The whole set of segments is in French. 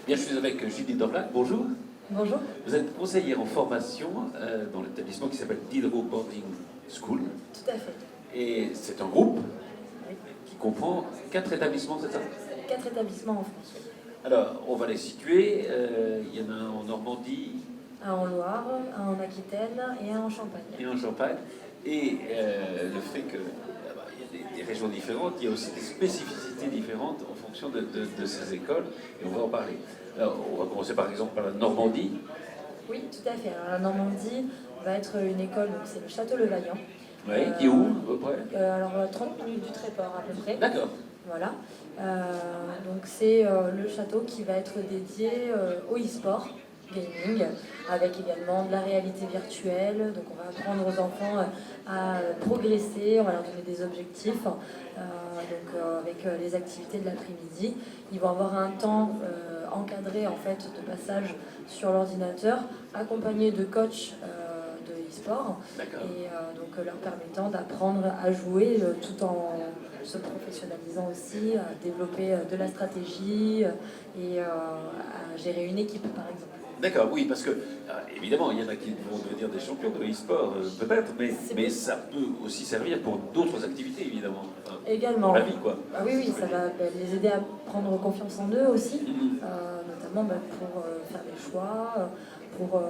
Bien, je suis avec Julie Dorlac. Bonjour. Bonjour. Vous êtes conseillère en formation dans l'établissement qui s'appelle Diderot Boarding School. Tout à fait. Et c'est un groupe Oui. qui comprend 4 établissements, c'est ça? 4 établissements en France. Oui. Alors, on va les situer. Il y en a un en Normandie. Un en Loire, un en Aquitaine et un en Champagne. Et en Champagne. Et le fait que il y a des régions différentes, il y a aussi des spécificités différentes en fonction de ces écoles. Et on va en parler. Alors, on va commencer par exemple par la Normandie. Oui, tout à fait. Alors, la Normandie va être une école, donc c'est le Château Le Vaillant. Oui, qui est où, à peu près? Alors, 30 minutes du Tréport à peu près. D'accord. Voilà. Donc c'est le château qui va être dédié au e-sport, gaming, avec également de la réalité virtuelle. Donc on va apprendre aux enfants à progresser, on va leur donner des objectifs. Avec les activités de l'après-midi, ils vont avoir un temps encadré en fait de passage sur l'ordinateur, accompagné de coachs de e-sport, et donc leur permettant d'apprendre à jouer tout en se professionnalisant aussi, à développer de la stratégie et à gérer une équipe par exemple. D'accord, oui, parce que évidemment, il y en a qui vont devenir des champions de e-sport, peut-être, mais ça peut aussi servir pour d'autres activités, évidemment. Enfin, également. Pour la vie, quoi. Ah oui, ça va les aider à prendre confiance en eux aussi, notamment pour faire des choix, pour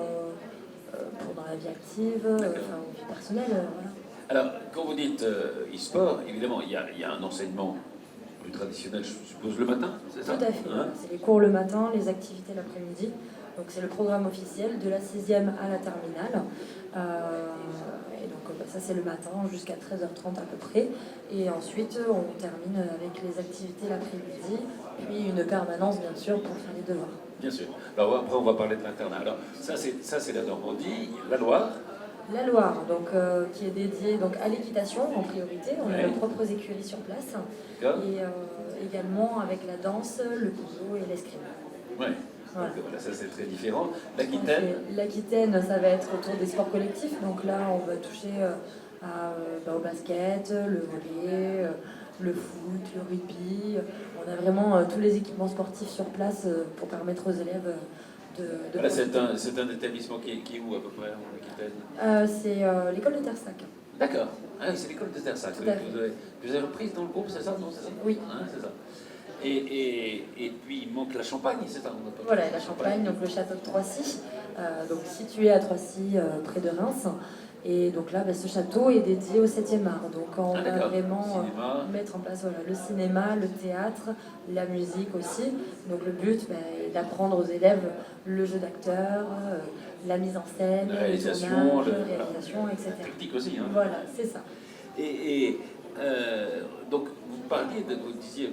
dans la vie active, enfin, vie personnelle. Voilà. Alors, quand vous dites e-sport, évidemment, il y a un enseignement plus traditionnel, je suppose, le matin, c'est ça? Tout à fait. C'est les cours le matin, les activités l'après-midi. Donc c'est le programme officiel de la 6e à la terminale. Et donc ça c'est le matin jusqu'à 13h30 à peu près. Et ensuite on termine avec les activités l'après-midi, puis une permanence bien sûr pour faire les devoirs. Bien sûr. Alors après on va parler de l'internat. Alors ça c'est la Normandie, la Loire. La Loire, donc, qui est dédiée donc, à l'équitation en priorité. On a nos propres écuries sur place. Et également avec la danse, le judo et l'escrime. Oui. Voilà. Donc, ça c'est très différent. L'Aquitaine? L'Aquitaine, ça va être autour des sports collectifs. Donc là, on va toucher au basket, le volley, le foot, le rugby. On a vraiment tous les équipements sportifs sur place pour permettre aux élèves de voilà, c'est un établissement qui est où à peu près en Aquitaine? C'est l'école de Tersac. D'accord. Ah, c'est l'école de Tersac. Vous avez reprise dans le groupe, c'est ça? Non, c'est ça? Oui. C'est ça. Et puis il manque la Champagne, c'est ça? Voilà, la Champagne, donc le château de Troissy, donc situé à Troissy, près de Reims. Et donc là, ce château est dédié au 7e art. Donc on va vraiment mettre en place le cinéma, le théâtre, la musique aussi. Donc le but est d'apprendre aux élèves le jeu d'acteur, la mise en scène, la réalisation, la réalisation, etc. La technique aussi. Hein. Voilà, c'est ça. Donc vous disiez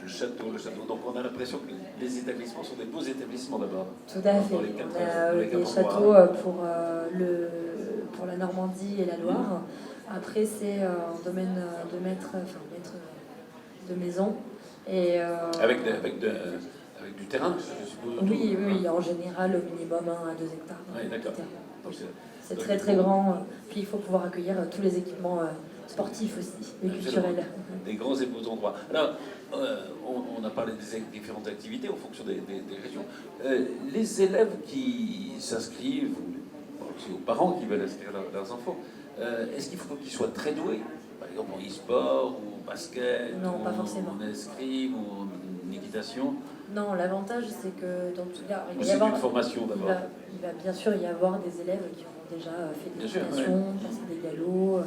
le château. Donc on a l'impression que les établissements sont des beaux établissements d'abord. Tout à fait. On a des châteaux pour la Normandie et la Loire. Après c'est un domaine de maître de maison. Et, avec du terrain, je suppose. Oui, en général au minimum 1 à 2 hectares. Oui, d'accord. C'est très très grand. Puis il faut pouvoir accueillir tous les équipements sportifs aussi, et culturels. Des grands et beaux endroits. Alors, on a parlé des différentes activités en fonction des régions. Les élèves qui s'inscrivent, ou aux parents qui veulent inscrire leurs enfants, est-ce qu'il faut qu'ils soient très doués? Par exemple en e-sport, ou en basket, non, pas forcément. En escrime, ou en équitation? Non, l'avantage c'est que dans tout cas, c'est une formation d'abord. Il va bien sûr y avoir des élèves qui ont déjà fait des équitations, passé des galops,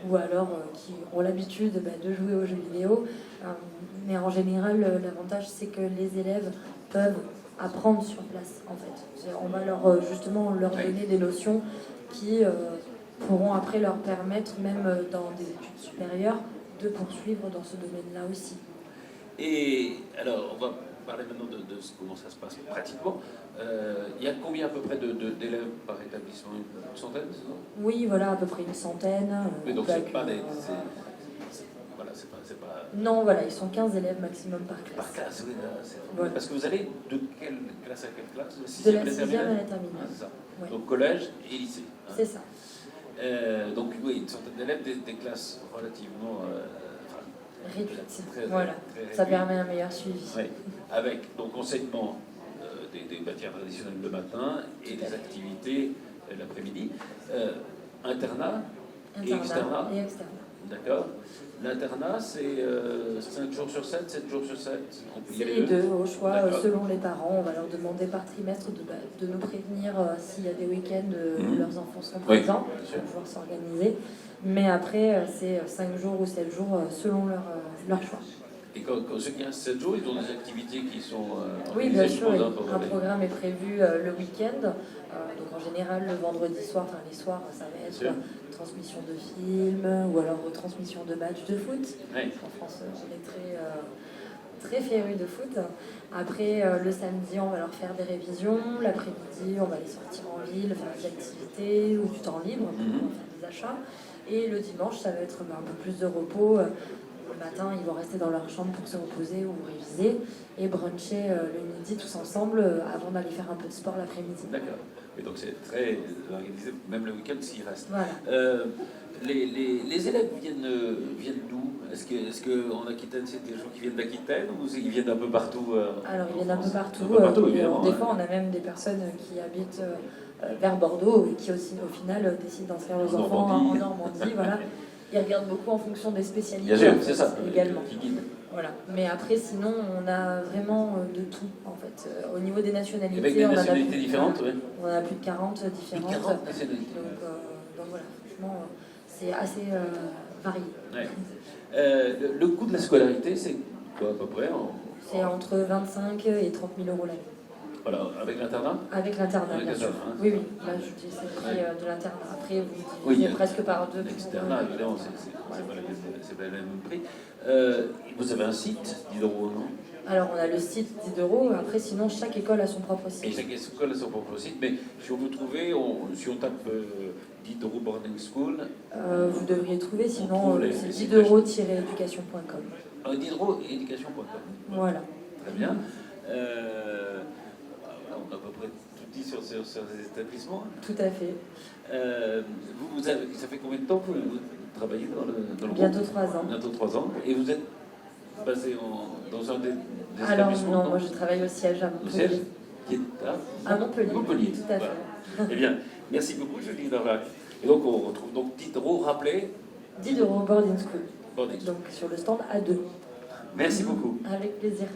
ou alors qui ont l'habitude de jouer aux jeux vidéo. Mais en général, l'avantage c'est que les élèves peuvent apprendre sur place en fait. On va justement leur donner des notions qui pourront après leur permettre, même dans des études supérieures, de poursuivre dans ce domaine-là aussi. Et alors, on va parler maintenant de comment ça se passe pratiquement. Il y a combien à peu près d'élèves par établissement? Une centaine, c'est ça? Oui, voilà, à peu près une centaine. Mais donc c'est pas des... c'est pas... Non, voilà, ils sont 15 élèves maximum par classe. Par classe, oui. Voilà. Parce que vous allez de quelle classe à quelle classe? De la 6e à la terminale. C'est ça. Ouais. Donc collège et lycée. Hein. C'est ça. Donc oui, une centaine d'élèves, des classes relativement... réduites. Voilà, ça permet un meilleur suivi. Oui. Avec donc enseignement des matières traditionnelles le matin et des activités l'après-midi. Internat et externat. Et externat. D'accord. L'internat, c'est 5 jours sur 7, 7 jours sur 7. C'est les deux, au choix, selon les parents. On va leur demander par trimestre de nous prévenir s'il y a des week-ends où leurs enfants sont présents, pour pouvoir s'organiser. Mais après, c'est 5 jours ou 7 jours selon leur choix. Et quand ceux qui restent 7 jours, ils ont des activités qui sont oui, bien sûr, un programme est prévu le week-end. Donc en général, le vendredi soir, enfin les soirs, ça va être transmission de films ou alors retransmission de matchs de foot. Oui. En France, on est très férus de foot. Après, le samedi, on va leur faire des révisions. L'après-midi, on va les sortir en ville, faire des activités ou du temps libre pour faire des achats. Et le dimanche, ça va être un peu plus de repos. Le matin, ils vont rester dans leur chambre pour se reposer ou réviser et bruncher le midi tous ensemble avant d'aller faire un peu de sport l'après-midi. D'accord. Et donc c'est très organisé, même le week-end s'il reste. Voilà. Les élèves viennent d'où? Est-ce qu'en Aquitaine, c'est des gens qui viennent d'Aquitaine ou ils viennent d'un peu partout Alors, ils viennent d'un peu partout. Évidemment. Des fois, on a même des personnes qui habitent vers Bordeaux et qui, aussi, au final, décident d'inscrire leurs enfants en Normandie. Voilà. Ils regardent beaucoup en fonction des spécialités. Bien sûr, c'est ça. Également. Qui guide. Voilà. Mais après, sinon, on a vraiment de tout, en fait. Au niveau des nationalités, avec des nationalités différentes, oui. On en a plus de 40 différentes. 40 nationalités. Donc voilà, franchement, c'est assez varié. Ouais. Le coût de la scolarité, c'est quoi à peu près C'est entre 25 et 30 000 euros l'année. Voilà, avec l'internat? Avec l'internat, bien sûr. Hein. Oui. Là, je dis c'est le prix de l'internat. Après, vous divisez presque par deux. L'externat, évidemment, c'est pas le même prix. Vous avez un site, Diderot, non? Alors, on a le site Diderot. Après, sinon, chaque école a son propre site. Et chaque école a son propre site. Mais si on veut trouver, si on tape Diderot Boarding School... vous devriez trouver, sinon, c'est diderot-éducation.com. Diderot-éducation.com. Voilà. Très bien. On a à peu près tout dit sur ces établissements. Tout à fait. Ça fait combien de temps que vous travaillez dans le groupe? Bientôt 3 ans. Bientôt 3 ans. Et vous êtes basé dans un des Alors établissements? non, moi je travaille au siège à Montpellier. Au siège qui est à Montpellier. Montpellier. Tout à fait. Eh bien, merci beaucoup, Julie Darvac. Et donc on retrouve donc Diderot, rappelé Diderot Boarding School. Boarding School. Donc sur le stand A2. Merci beaucoup. Avec plaisir.